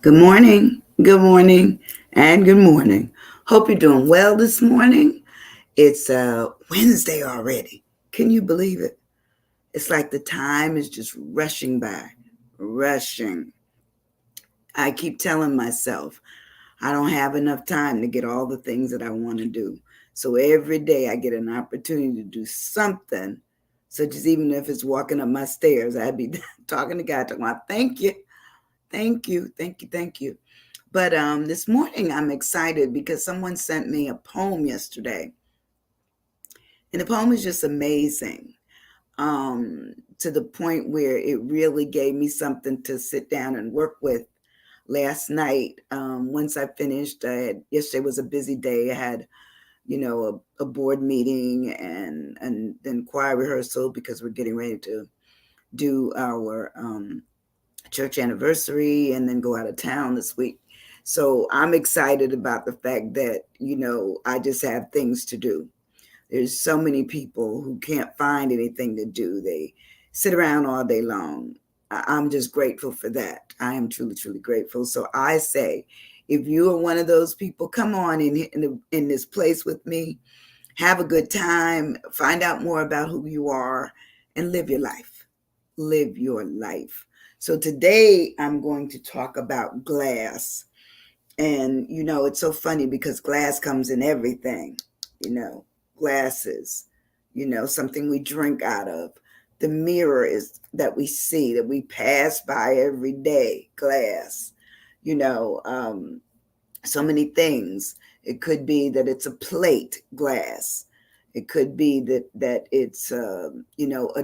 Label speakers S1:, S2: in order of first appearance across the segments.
S1: good morning, and good morning. Hope you're doing well this morning. It's Wednesday already. Can you believe it? It's like the time is just rushing by, rushing. I keep telling myself I don't have enough time to get all the things that I want to do. So every day I get an opportunity to do something, such as even if it's walking up my stairs, I'd be talking to God, talking about thank you, thank you, thank you, thank you. But this morning I'm excited because someone sent me a poem yesterday, and the poem is just amazing. To the point where it really gave me something to sit down and work with last night. Once I finished, yesterday was a busy day. I had, a board meeting and then choir rehearsal because we're getting ready to do our church anniversary and then go out of town this week. So I'm excited about the fact that, I just have things to do. There's so many people who can't find anything to do. They sit around all day long. I'm just grateful for that. I am truly, truly grateful. So I say, if you are one of those people, come on in this place with me. Have a good time. Find out more about who you are and live your life. Live your life. So today I'm going to talk about glass. And, it's so funny because glass comes in everything, you know, glasses, something we drink out of. The mirror is that we see, that we pass by every day, glass, you know, um, so many things. It could be that it's a plate, glass. It could be that it's, a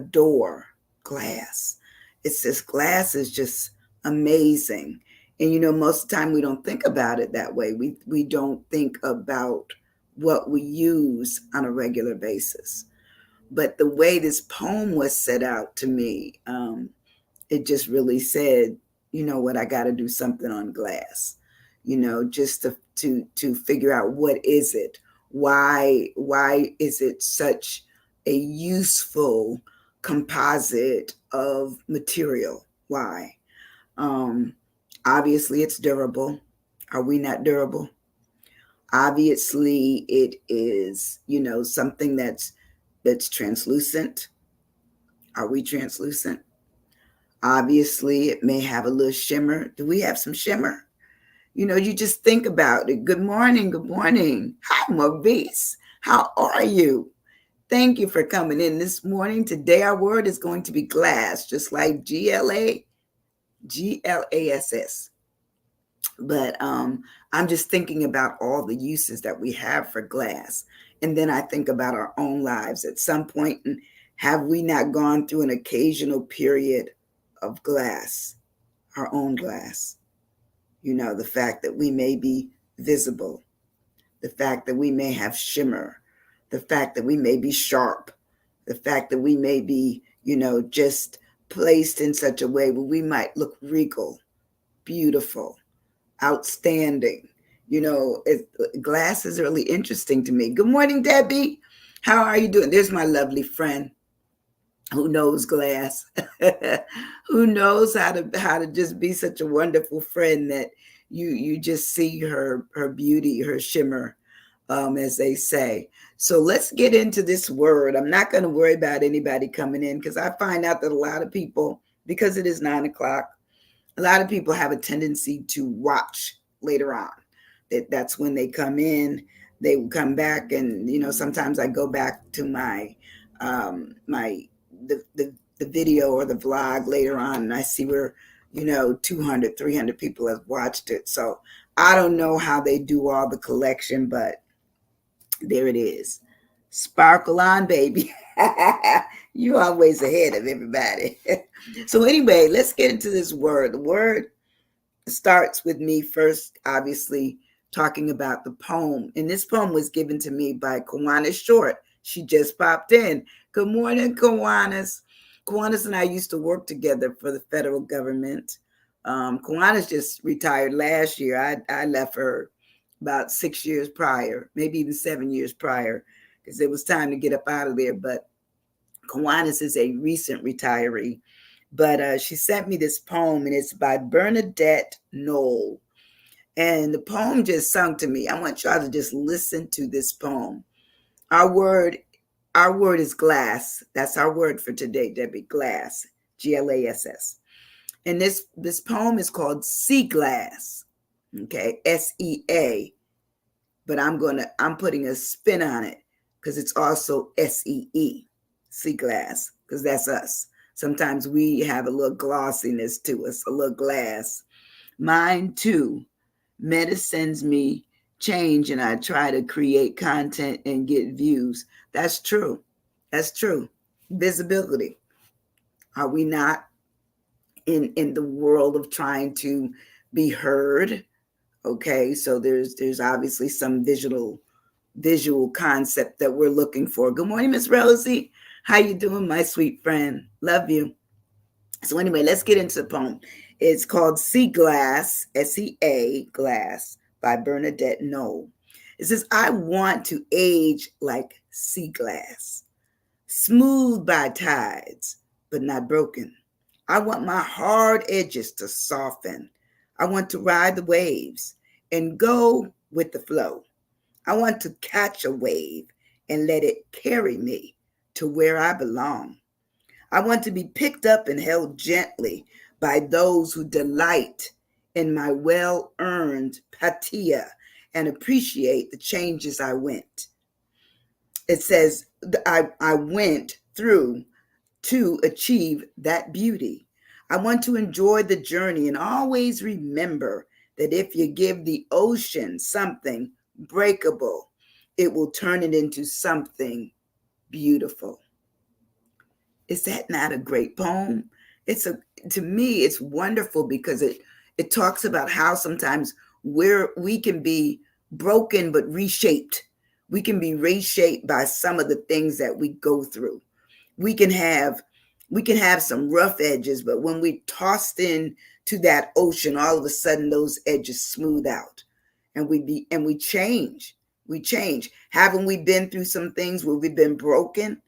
S1: door, glass. It's this glass is just amazing. And most of the time we don't think about it that way. We don't think about what we use on a regular basis. But the way this poem was set out to me, it just really said, you know what, I got to do something on glass. Just to figure out what is it, why is it such a useful composite of material? Why? Um, Obviously, it's durable. Are we not durable? Obviously, it is, something that's translucent. Are we translucent? Obviously, it may have a little shimmer. Do we have some shimmer? You just think about it. Good morning. Good morning. Hi, Maurice. How are you? Thank you for coming in this morning. Today, our word is going to be glass, just like GLASS. But I'm just thinking about all the uses that we have for glass. And then I think about our own lives at some point. And have we not gone through an occasional period of glass, our own glass? The fact that we may be visible, the fact that we may have shimmer, the fact that we may be sharp, the fact that we may be, just placed in such a way where we might look regal, beautiful, outstanding. Glass is really interesting to me. Good morning, Debbie. How are you doing? There's my lovely friend who knows glass, who knows how to just be such a wonderful friend that you just see her beauty, her shimmer, as they say. So let's get into this word. I'm not going to worry about anybody coming in because I find out that a lot of people, because it is 9 o'clock, a lot of people have a tendency to watch later on. That's when they come in. They will come back, and sometimes I go back to my the video or the vlog later on, and I see where 200, 300 people have watched it. So I don't know how they do all the collection, but there it is. Sparkle on, baby. You always ahead of everybody. So anyway, let's get into this word. The word starts with me first, obviously, talking about the poem. And this poem was given to me by Kawana Short. She just popped in. Good morning, Kawanis. Kawanis and I used to work together for the federal government. Kawanis just retired last year. I left her about 6 years prior, maybe even 7 years prior, because it was time to get up out of there. But Kawanis is a recent retiree. But she sent me this poem, and it's by Bernadette Knoll. And the poem just sung to me. I want y'all to just listen to this poem. Our word, our word is glass. That's our word for today, Debbie. Glass, Glass. And this poem is called Sea Glass. Okay, SEA. But I'm putting a spin on it because it's also SEE, sea glass, because that's us. Sometimes we have a little glossiness to us, a little glass. Mine too. Meta sends me change and I try to create content and get views. That's true. That's true. Visibility. Are we not in the world of trying to be heard? Okay, so there's obviously some visual concept that we're looking for. Good morning, Miss Rosie. How you doing, my sweet friend? Love you. So anyway, let's get into the poem. It's called Sea Glass, SEA Glass, by Bernadette Knoll. It says, I want to age like sea glass, smooth by tides, but not broken. I want my hard edges to soften. I want to ride the waves and go with the flow. I want to catch a wave and let it carry me to where I belong. I want to be picked up and held gently by those who delight in my well earned patia and appreciate the changes I went. It says, I went through to achieve that beauty. I want to enjoy the journey and always remember that if you give the ocean something breakable, it will turn it into something beautiful. Is that not a great poem? To me, it's wonderful because it talks about how sometimes we can be broken but reshaped. We can be reshaped by some of the things that we go through. We can have some rough edges, but when we tossed in to that ocean, all of a sudden those edges smooth out and we change. We change. Haven't we been through some things where we've been broken?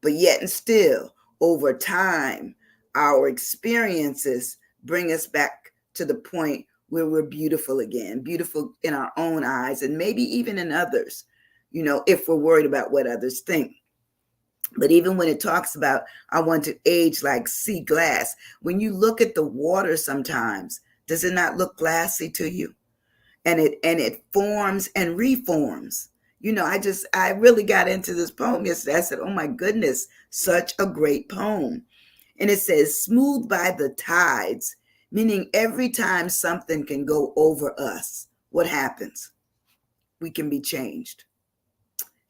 S1: But yet and still, over time, our experiences bring us back to the point where we're beautiful again, beautiful in our own eyes and maybe even in others, if we're worried about what others think. But even when it talks about, I want to age like sea glass, when you look at the water sometimes, does it not look glassy to you? And it forms and reforms. I really got into this poem yesterday. I said, oh my goodness, such a great poem. And it says, smooth by the tides, meaning every time something can go over us, what happens? We can be changed.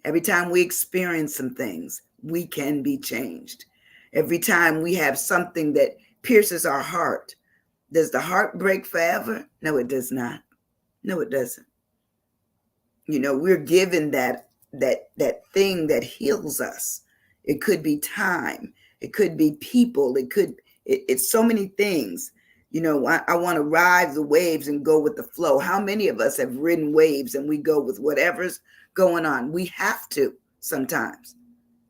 S1: Every time we experience some things, we can be changed. Every time we have something that pierces our heart, does the heart break forever? No, it does not. No, it doesn't. We're given that thing that heals us. It could be time. It could be people. It's so many things. I want to ride the waves and go with the flow. How many of us have ridden waves and we go with whatever's going on? We have to sometimes.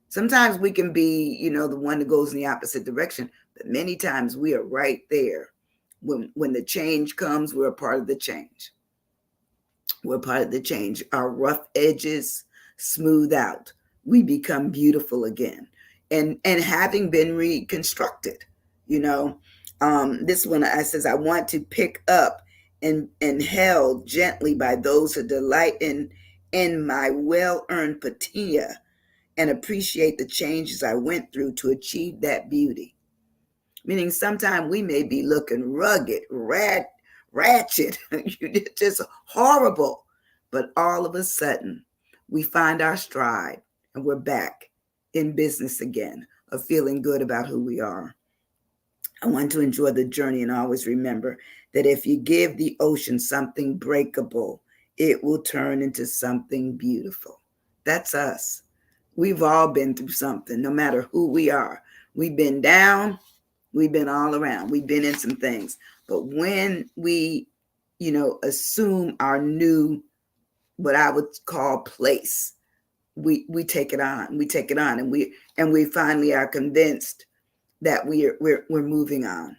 S1: Sometimes we can be, the one that goes in the opposite direction, but many times we are right there. When the change comes, we're a part of the change. We're part of the change. Our rough edges smooth out. We become beautiful again. And having been reconstructed, this one I says, I want to pick up and held gently by those who delight in my well-earned patina and appreciate the changes I went through to achieve that beauty. Meaning sometimes we may be looking rugged, ratchet, just horrible. But all of a sudden, we find our stride and we're back in business again, of feeling good about who we are. I want to enjoy the journey and always remember that if you give the ocean something breakable, it will turn into something beautiful. That's us. We've all been through something, no matter who we are. We've been down. We've been all around. We've been in some things. But when we, assume our new, what I would call place, we take it on. We take it on, and we finally are convinced that we're moving on.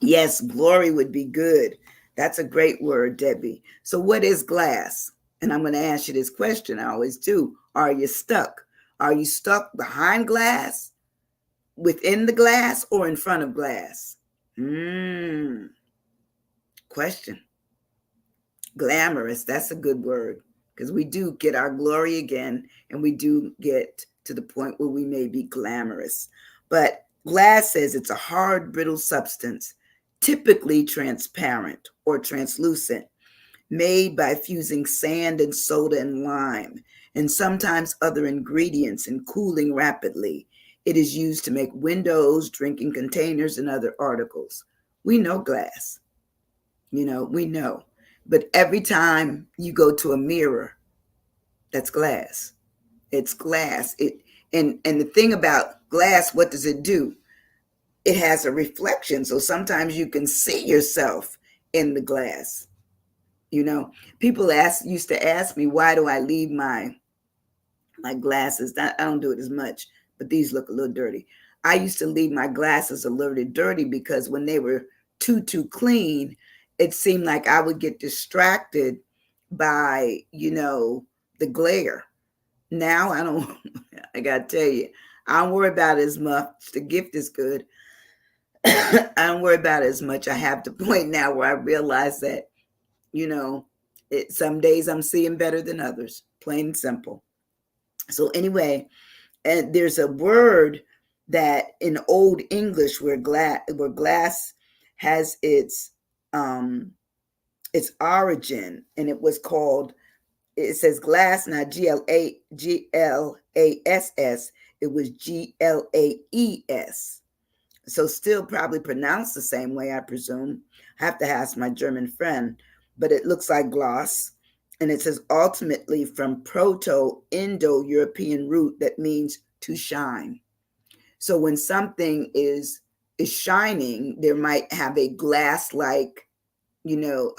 S1: Yes, glory would be good. That's a great word, Debbie. So what is glass? And I'm going to ask you this question. I always do. Are you stuck? Are you stuck behind glass, within the glass, or in front of glass? Question. Glamorous. That's a good word, because we do get our glory again, and we do get to the point where we may be glamorous. But glass says it's a hard, brittle substance, typically transparent or translucent, made by fusing sand and soda and lime, and sometimes other ingredients, and cooling rapidly. It is used to make windows, drinking containers, and other articles. We know glass. We know. But every time you go to a mirror, that's glass. It's glass. And the thing about glass, what does it do? It has a reflection. So sometimes you can see yourself in the glass. People used to ask me, why do I leave my glasses? I don't do it as much, but these look a little dirty. I used to leave my glasses a little dirty because when they were too clean, it seemed like I would get distracted by, the glare. Now I don't, I got to tell you, I don't worry about it as much. The gift is good. I don't worry about it as much. I have the point now where I realize that, some days I'm seeing better than others, plain and simple. So anyway, and there's a word that in Old English where glass has its origin, and it was called. It says glass, not glass. It was glaes. So still probably pronounced the same way, I presume. I have to ask my German friend, but it looks like gloss. And it says ultimately from Proto-Indo-European root that means to shine. So when something is shining, there might have a glass-like,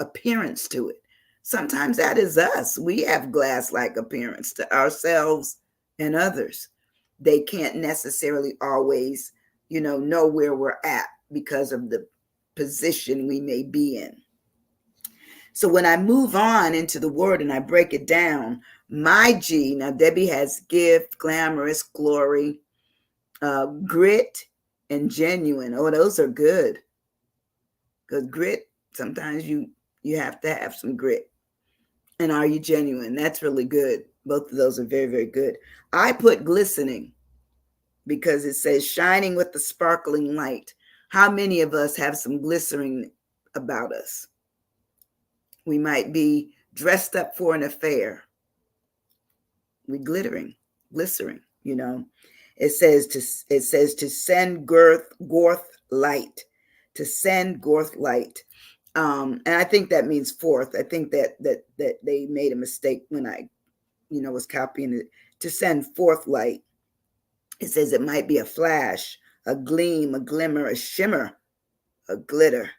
S1: appearance to it. Sometimes that is us. We have glass-like appearance to ourselves and others. They can't necessarily always, know where we're at because of the position we may be in. So when I move on into the word and I break it down, my G, now Debbie has gift, glamorous, glory, grit, and genuine. Oh, those are good. Because grit, sometimes you have to have some grit. And are you genuine? That's really good. Both of those are very, very good. I put glistening because it says shining with the sparkling light. How many of us have some glistening about us? We might be dressed up for an affair. We glistering. It says to send gorth light, to send gorth light. And I think that means forth. I think that they made a mistake when I, was copying it. To send forth light. It says it might be a flash, a gleam, a glimmer, a shimmer, a glitter,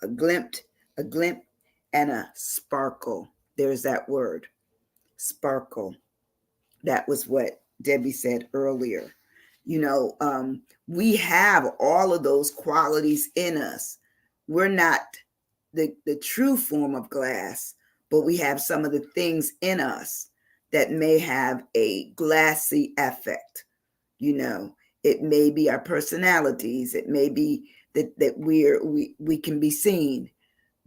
S1: a glint, and a sparkle. There's that word, sparkle. That was what Debbie said earlier. We have all of those qualities in us. We're not the true form of glass, but we have some of the things in us that may have a glassy effect. It may be our personalities. It may be that we can be seen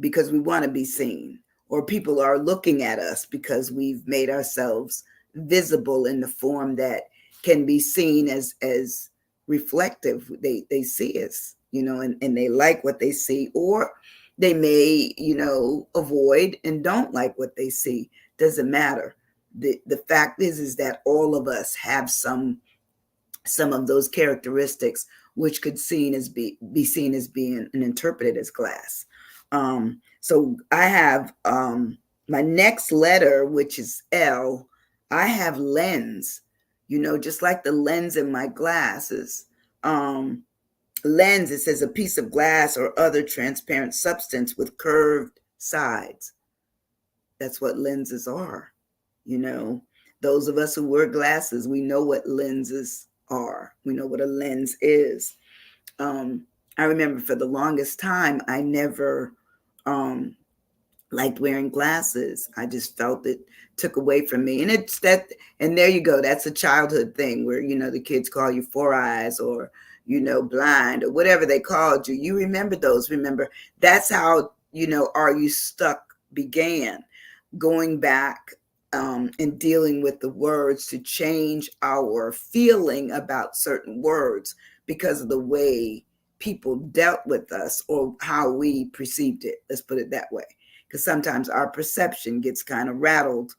S1: because we want to be seen, or people are looking at us because we've made ourselves visible in the form that can be seen as reflective. They see us, and they like what they see, or they may, avoid and don't like what they see. Doesn't matter. The fact is that all of us have some of those characteristics which could be seen as being and interpreted as glass. So I have my next letter, which is L. I have lens, just like the lens in my glasses. Lens, it says a piece of glass or other transparent substance with curved sides. That's what lenses are. Those of us who wear glasses, we know what lenses are. We know what a lens is. I remember for the longest time, I never um, liked wearing glasses. I just felt it took away from me. And it's that, and there you go. That's a childhood thing where, the kids call you four eyes or, blind or whatever they called you. You remember those. Remember, that's how, Are You Stuck began, going back and dealing with the words to change our feeling about certain words because of the way people dealt with us or how we perceived it. Let's put it that way. Because sometimes our perception gets kind of rattled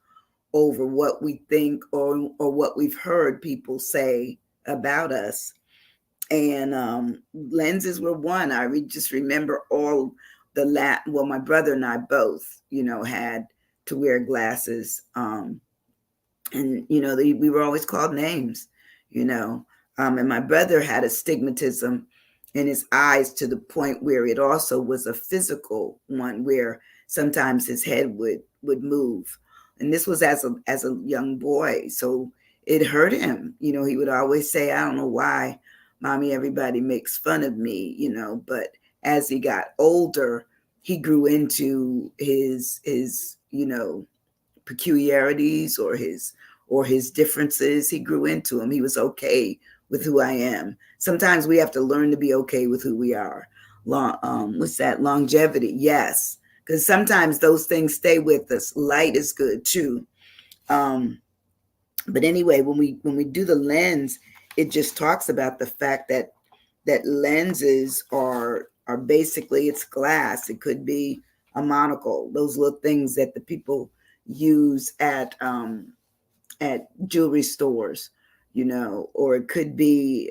S1: over what we think or what we've heard people say about us. And lenses were one. Just remember all well, my brother and I both, had to wear glasses. And, we were always called names, you know. And my brother had astigmatism in his eyes to the point where it also was a physical one where sometimes his head would move. And this was as a young boy. So it hurt him. He would always say, I don't know why, mommy, everybody makes fun of me, but as he got older, he grew into his peculiarities or his differences. He grew into them. He was okay with who I am. Sometimes we have to learn to be okay with who we are. What's that? Longevity. Yes. Because sometimes those things stay with us. Light is good too. But anyway, when we do the lens, it just talks about the fact that lenses are basically, it's glass. It could be a monocle, those little things that the people use at jewelry stores, or it could be,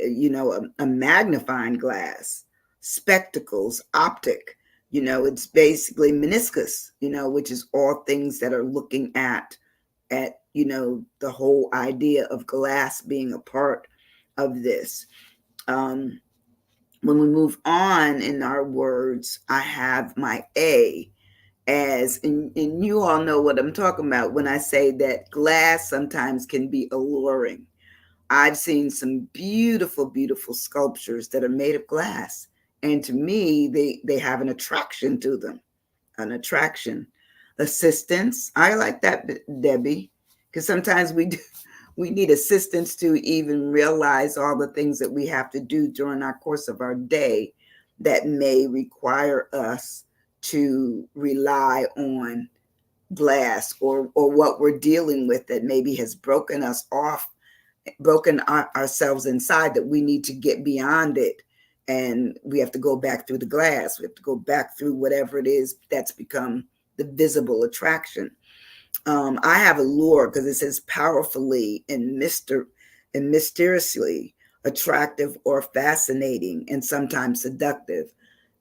S1: a magnifying glass, spectacles, optic, it's basically meniscus, which is all things that are looking at, the whole idea of glass being a part of this. When we move on in our words, I have my A as, and you all know what I'm talking about when I say that glass sometimes can be alluring. I've seen some beautiful, beautiful sculptures that are made of glass. And to me, they have an attraction to them, an attraction. Assistance. I like that, Debbie, because sometimes we need assistance to even realize all the things that we have to do during our course of our day that may require us to rely on glass or what we're dealing with that maybe has broken us off, ourselves inside, that we need to get beyond it. And we have to go back through the glass. We have to go back through whatever it is that's become the visible attraction. I have allure because it says powerfully and mysteriously attractive or fascinating and sometimes seductive.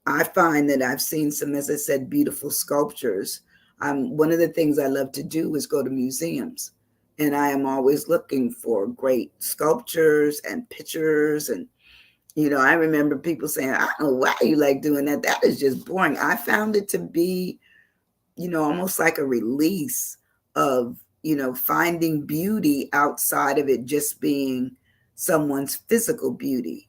S1: I find that I've seen some, as I said, beautiful sculptures. One of the things I love to do is go to museums, and I am always looking for great sculptures and pictures. And, I remember people saying, I don't know why you like doing that. That is just boring. I found it to be, almost like a release of, finding beauty outside of it just being someone's physical beauty.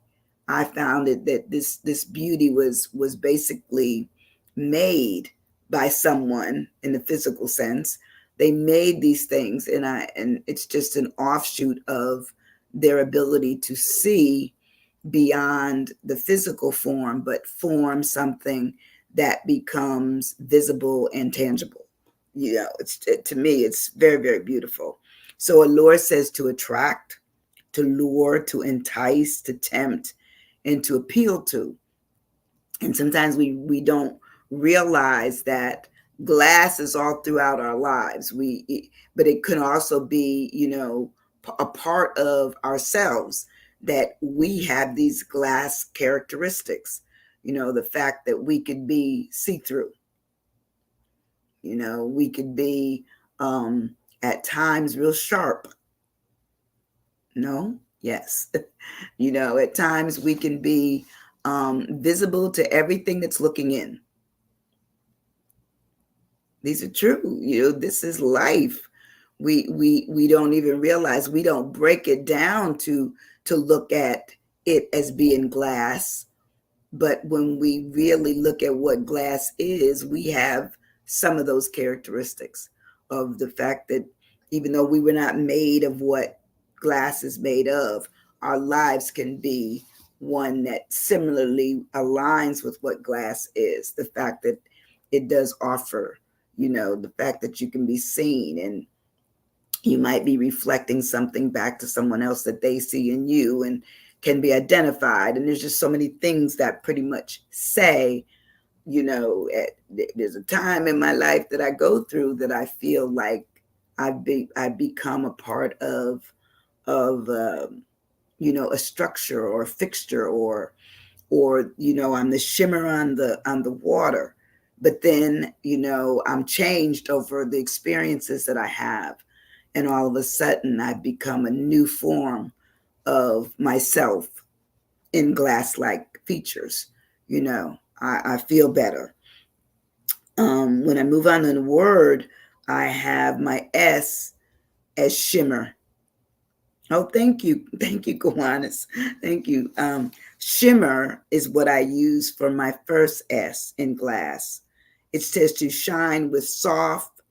S1: I found it that this beauty was basically made by someone in the physical sense. They made these things, and it's just an offshoot of their ability to see beyond the physical form, but form something that becomes visible and tangible. To me, it's very, very beautiful. So allure says to attract, to lure, to entice, to tempt, and to appeal to. And sometimes we don't realize that glass is all throughout our lives. But it could also be, a part of ourselves, that we have these glass characteristics. The fact that we could be see-through. We could be at times real sharp. No? Yes. At times we can be visible to everything that's looking in. These are true. This is life. We don't even realize, we don't break it down to look at it as being glass. But when we really look at what glass is, we have some of those characteristics of the fact that even though we were not made of what glass is made of, our lives can be one that similarly aligns with what glass is. The fact that it does offer, the fact that you can be seen, and you might be reflecting something back to someone else that they see in you and can be identified. And there's just so many things that pretty much say, there's a time in my life that I go through that I feel like I've become a part of a structure or a fixture, or I'm the shimmer on the water. But then I'm changed over the experiences that I have, and all of a sudden I've become a new form of myself in glass-like features. I feel better. When I move on to the word, I have my S as shimmer. Oh, thank you. Thank you, Kiwanis. Thank you. Shimmer is what I use for my first S in glass. It says to shine with soft,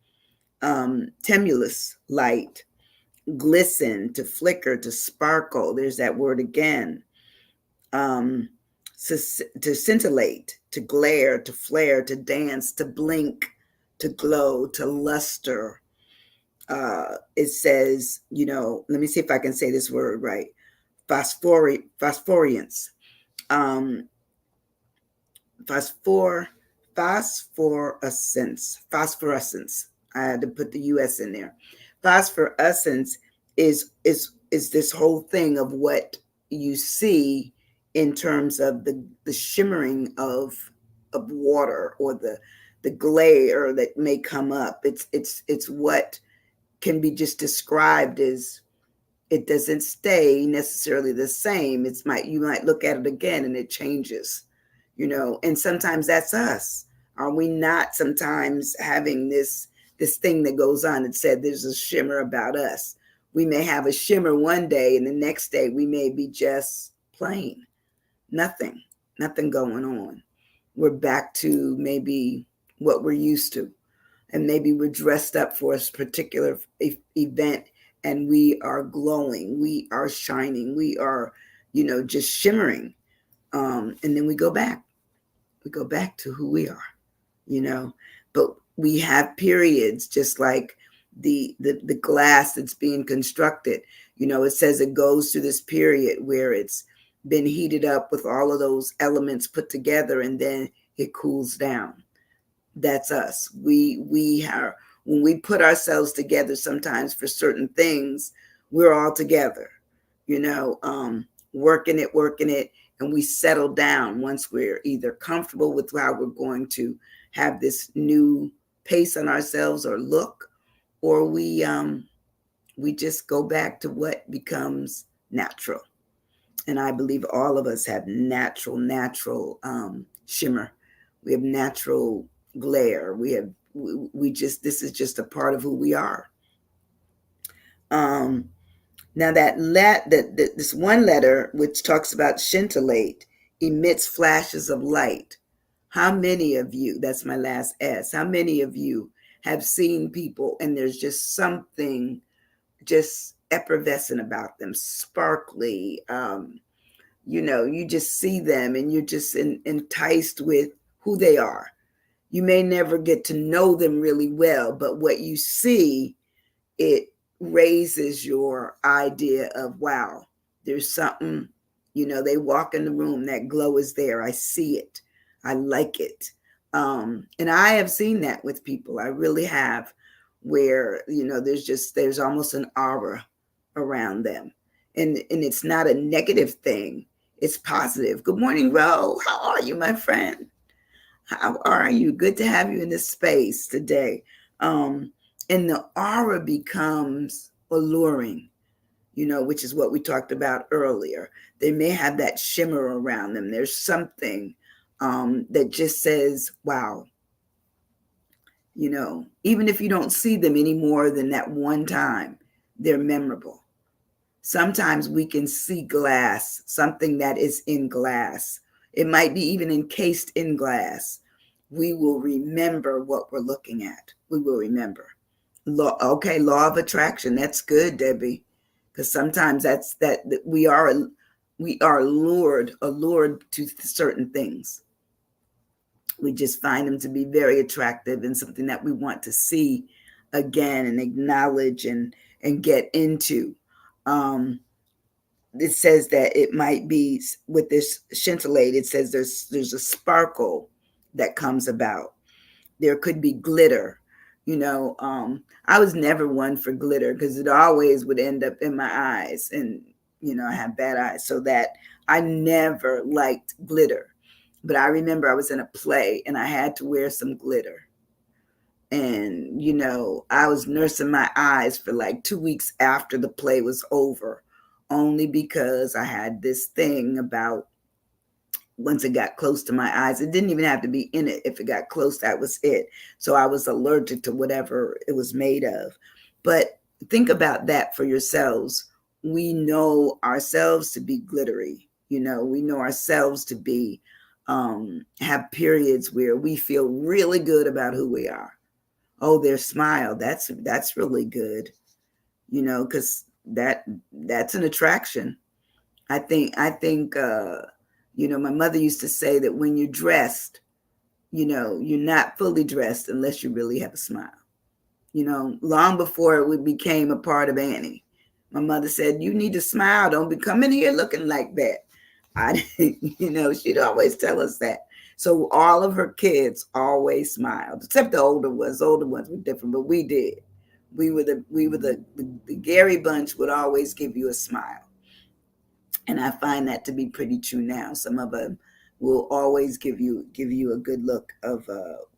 S1: tremulous light, glisten, to flicker, to sparkle. There's that word again. To scintillate, to glare, to flare, to dance, to blink, to glow, to luster. It says, let me see if I can say this word right. Phosphorescence. Um, phosphorescence. I had to put the US in there. Phosphorescence is this whole thing of what you see in terms of the shimmering of water, or the glare that may come up. It's what can be just described as, it doesn't stay necessarily the same. You might look at it again and it changes, and sometimes that's us. Are we not sometimes having this thing that goes on that said there's a shimmer about us? We may have a shimmer one day, and the next day we may be just plain nothing going on. We're back to maybe what we're used to, and maybe we're dressed up for a particular event, and we are glowing, we are shining, we are just shimmering, and then we go back to who we are. But we have periods, just like the glass that's being constructed. It says it goes through this period where it's been heated up with all of those elements put together, and then it cools down. That's us. We are, when we put ourselves together sometimes for certain things, we're all together, working it, and we settle down once we're either comfortable with how we're going to have this new pace on ourselves or look, or we just go back to what becomes natural. And I believe all of us have natural shimmer. We have natural glare. We just, this is just a part of who we are. Now this one letter, which talks about scintillate, emits flashes of light. How many of you, that's my last S, how many of you have seen people and there's just something just effervescent about them, sparkly, you just see them and you're just enticed with who they are. You may never get to know them really well, but what you see, it raises your idea of, wow, there's something, they walk in the room, that glow is there. I see it. I like it. And I have seen that with people. I really have, where, there's almost an aura around them. And it's not a negative thing. It's positive. Good morning, Ro. How are you, my friend? How are you? Good to have you in this space today. And the aura becomes alluring, which is what we talked about earlier. They may have that shimmer around them. There's something that just says, wow, even if you don't see them any more than that one time, they're memorable. Sometimes we can see glass, something that is in glass. It might be even encased in glass. We will remember what we're looking at. We will remember. Law of attraction. That's good, Debbie, because sometimes that we are allured to certain things. We just find them to be very attractive and something that we want to see again and acknowledge and get into. Um, it says that it might be with this scintillate. It says there's a sparkle that comes about. There could be glitter. I was never one for glitter because it always would end up in my eyes, and I have bad eyes, so that I never liked glitter. But I remember I was in a play and I had to wear some glitter. And, I was nursing my eyes for like 2 weeks after the play was over, only because I had this thing about once it got close to my eyes, it didn't even have to be in it. If it got close, that was it. So I was allergic to whatever it was made of. But think about that for yourselves. We know ourselves to be glittery. We know ourselves to be have periods where we feel really good about who we are. Oh, their smile. That's really good. Because that's an attraction. I think my mother used to say that when you're dressed, you're not fully dressed unless you really have a smile. Long before it became a part of Annie, my mother said, you need to smile. Don't be coming here looking like that. She'd always tell us that. So all of her kids always smiled, except the older ones. The older ones were different, but we did. The Gary bunch would always give you a smile. And I find that to be pretty true now. Some of them will always give you a good look of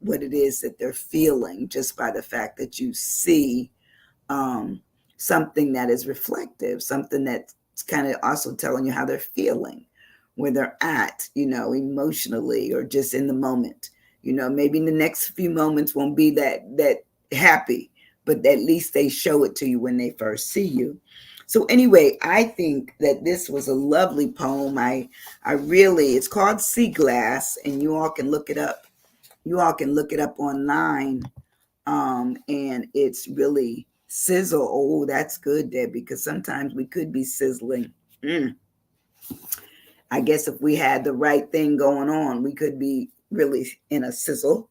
S1: what it is that they're feeling just by the fact that you see something that is reflective, something that's kind of also telling you how they're feeling, where they're at, emotionally or just in the moment. Maybe in the next few moments won't be that happy, but at least they show it to you when they first see you. So anyway, I think that this was a lovely poem. It's called Sea Glass, and you all can look it up. You all can look it up online. And it's really sizzle. Oh, that's good, Debbie, because sometimes we could be sizzling. I guess if we had the right thing going on, we could be really in a sizzle.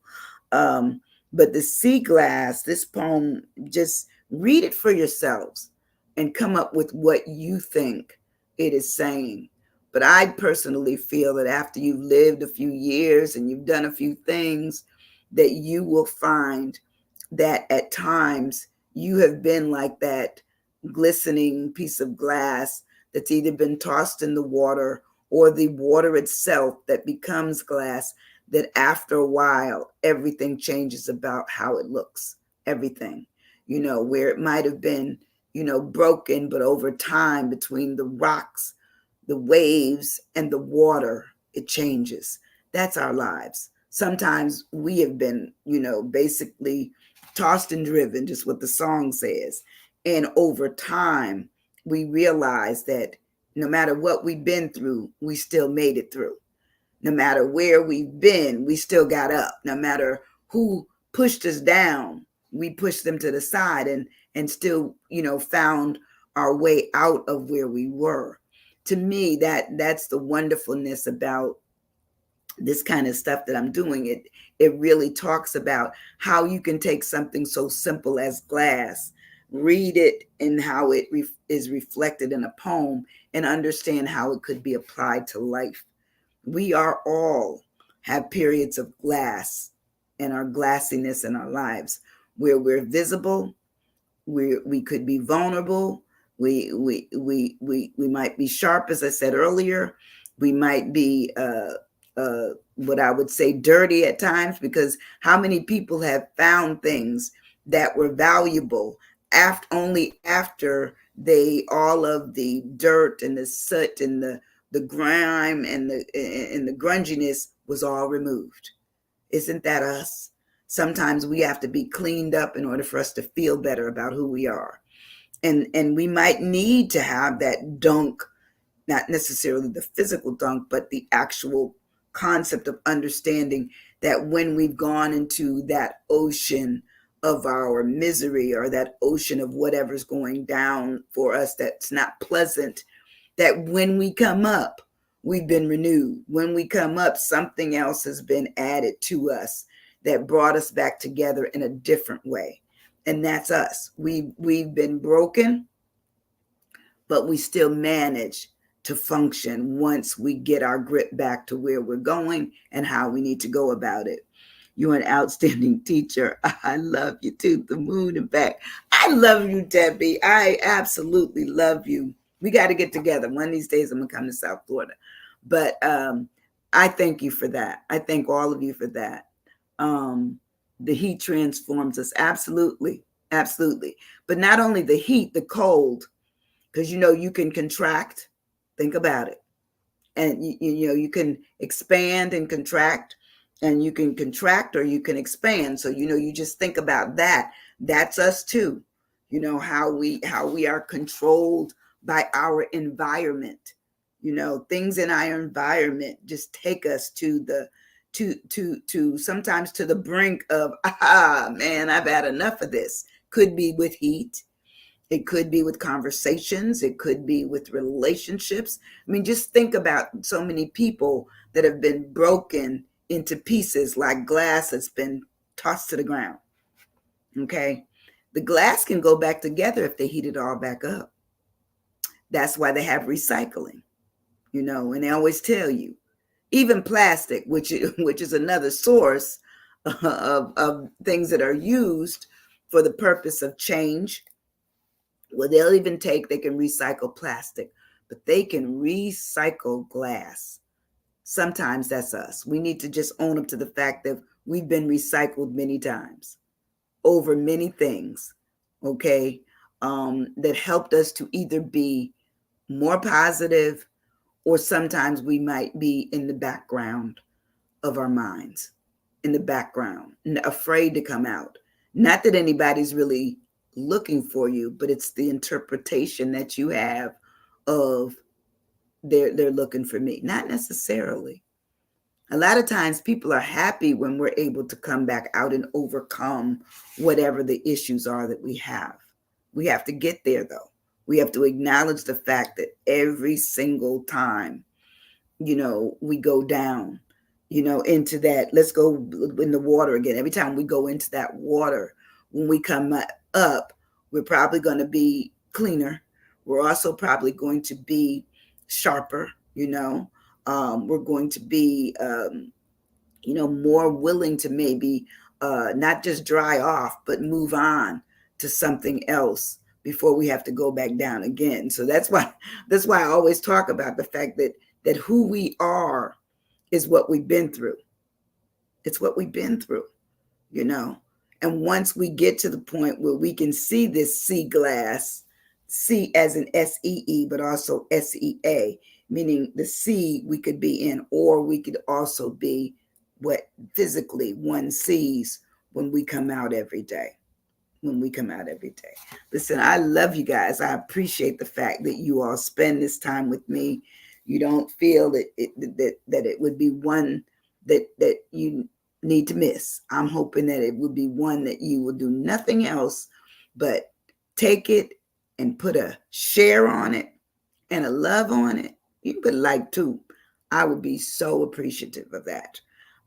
S1: But the Sea Glass, this poem, just read it for yourselves and come up with what you think it is saying. But I personally feel that after you've lived a few years and you've done a few things, that you will find that at times you have been like that glistening piece of glass that's either been tossed in the water or the water itself that becomes glass, that after a while, everything changes about how it looks. Everything, where it might have been broken, but over time between the rocks, the waves, and the water, it changes. That's our lives. Sometimes we have been, basically tossed and driven, just what the song says. And over time, we realize that no matter what we've been through, we still made it through. No matter where we've been, we still got up. No matter who pushed us down, we pushed them to the side and still, found our way out of where we were. To me, that's the wonderfulness about this kind of stuff that I'm doing. It really talks about how you can take something so simple as glass, read it and how it is reflected in a poem, and understand how it could be applied to life. We are all have periods of glass and our glassiness in our lives where we're visible, we could be vulnerable, we might be sharp, as I said earlier. We might be what I would say dirty at times, because how many people have found things that were valuable only after all of the dirt and the soot and the grime and the grunginess was all removed. Isn't that us? Sometimes we have to be cleaned up in order for us to feel better about who we are. And we might need to have that dunk, not necessarily the physical dunk, but the actual concept of understanding that when we've gone into that ocean of our misery, or that ocean of whatever's going down for us that's not pleasant, that when we come up, we've been renewed. When we come up, something else has been added to us that brought us back together in a different way. And that's us. We've been broken, but we still manage to function once we get our grip back to where we're going and how we need to go about it. You're an outstanding teacher. I love you to the moon and back. I love you, Debbie. I absolutely love you. We got to get together. One of these days, I'm going to come to South Florida. But I thank you for that. I thank all of you for that. The heat transforms us. Absolutely. Absolutely. But not only the heat, the cold, because, you can contract. Think about it. And, you can expand and contract, and you can contract or you can expand. So, you just think about that. That's us too. How we are controlled by our environment. Things in our environment just take us to sometimes to the brink of, man, I've had enough of this. Could be with heat. It could be with conversations. It could be with relationships. I mean, just think about so many people that have been broken into pieces like glass that's been tossed to the ground. Okay. The glass can go back together if they heat it all back up. That's why they have recycling, and they always tell you, even plastic, which is another source of things that are used for the purpose of change. Well, they can recycle plastic, but they can recycle glass. Sometimes that's us. We need to just own up to the fact that we've been recycled many times over many things, okay, that helped us to either be more positive, or sometimes we might be in the background of our minds, in the background, afraid to come out. Not that anybody's really looking for you, but it's the interpretation that you have of they're looking for me. Not necessarily. A lot of times people are happy when we're able to come back out and overcome whatever the issues are that we have. We have to get there though. We have to acknowledge the fact that every single time, we go down, into that, let's go in the water again. Every time we go into that water, when we come up, we're probably going to be cleaner. We're also probably going to be sharper, we're going to be, more willing to maybe not just dry off, but move on to something else before we have to go back down again. So that's why I always talk about the fact that who we are is what we've been through. It's what we've been through, And once we get to the point where we can see this sea glass, sea as in SEE, but also SEA, meaning the sea we could be in, or we could also be what physically one sees when we come out every day. Listen, I love you guys. I appreciate the fact that you all spend this time with me. You don't feel that it would be one that you need to miss. I'm hoping that it would be one that you will do nothing else but take it and put a share on it and a love on it. You can put a like too. I would be so appreciative of that.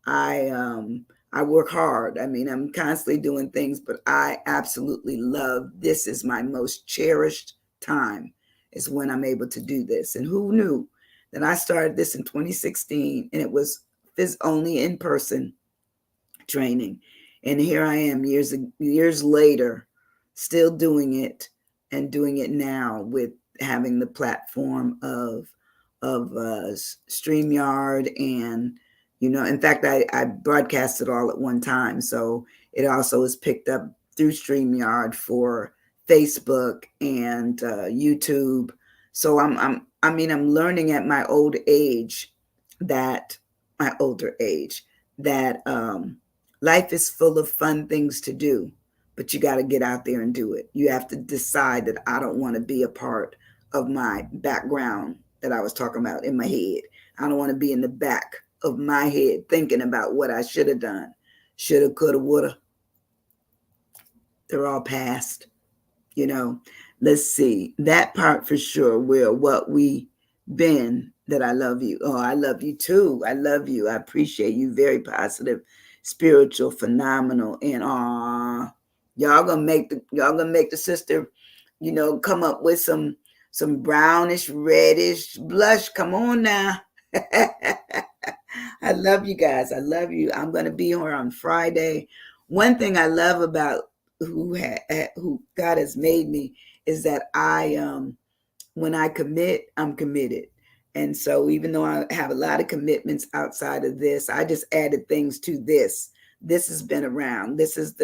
S1: I work hard. I mean, I'm constantly doing things, but I absolutely love this. Is my most cherished time is when I'm able to do this. And who knew that I started this in 2016 and it was only in person training. And here I am years later, still doing it and doing it now with having the platform of StreamYard. And, in fact, I broadcast it all at one time. So it also is picked up through StreamYard for Facebook and YouTube. So I'm learning at my older age that life is full of fun things to do, but you got to get out there and do it. You have to decide that I don't want to be a part of my background that I was talking about in my head. I don't want to be in the back of my head thinking about what I should have done. Shoulda, coulda, woulda. They're all past, you know. Let's see. That part for sure, Will, what we been, that I love you. Oh, I love you too. I love you. I appreciate you. Very positive, spiritual, phenomenal. And y'all gonna make the sister, come up with some brownish, reddish blush. Come on now. I love you guys. I love you. I'm gonna be here on Friday. One thing I love about who God has made me is that when I commit, I'm committed. And so even though I have a lot of commitments outside of this, I just added things to this. This has been around. This is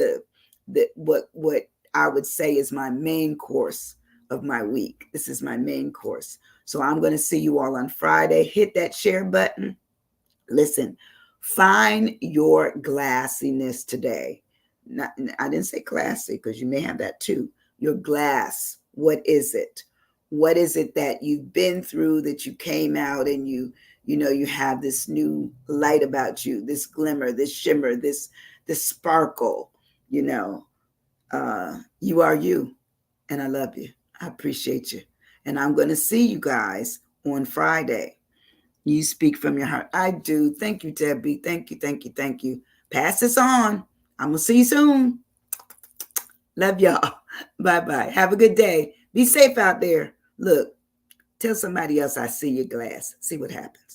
S1: what I would say is my main course of my week. This is my main course. So I'm going to see you all on Friday. Hit that share button. Listen, find your glassiness today. I didn't say classy because you may have that too. Your glass. What is it? What is it that you've been through, that you came out and you have this new light about you, this glimmer, this shimmer, this sparkle. You are you, and I love you. I appreciate you, and I'm going to see you guys on Friday. You speak from your heart. I do. Thank you, Debbie. Thank you, thank you, thank you. Pass this on. I'm going to see you soon. Love y'all. Bye-bye. Have a good day. Be safe out there. Look, tell somebody else I see your glass. See what happens.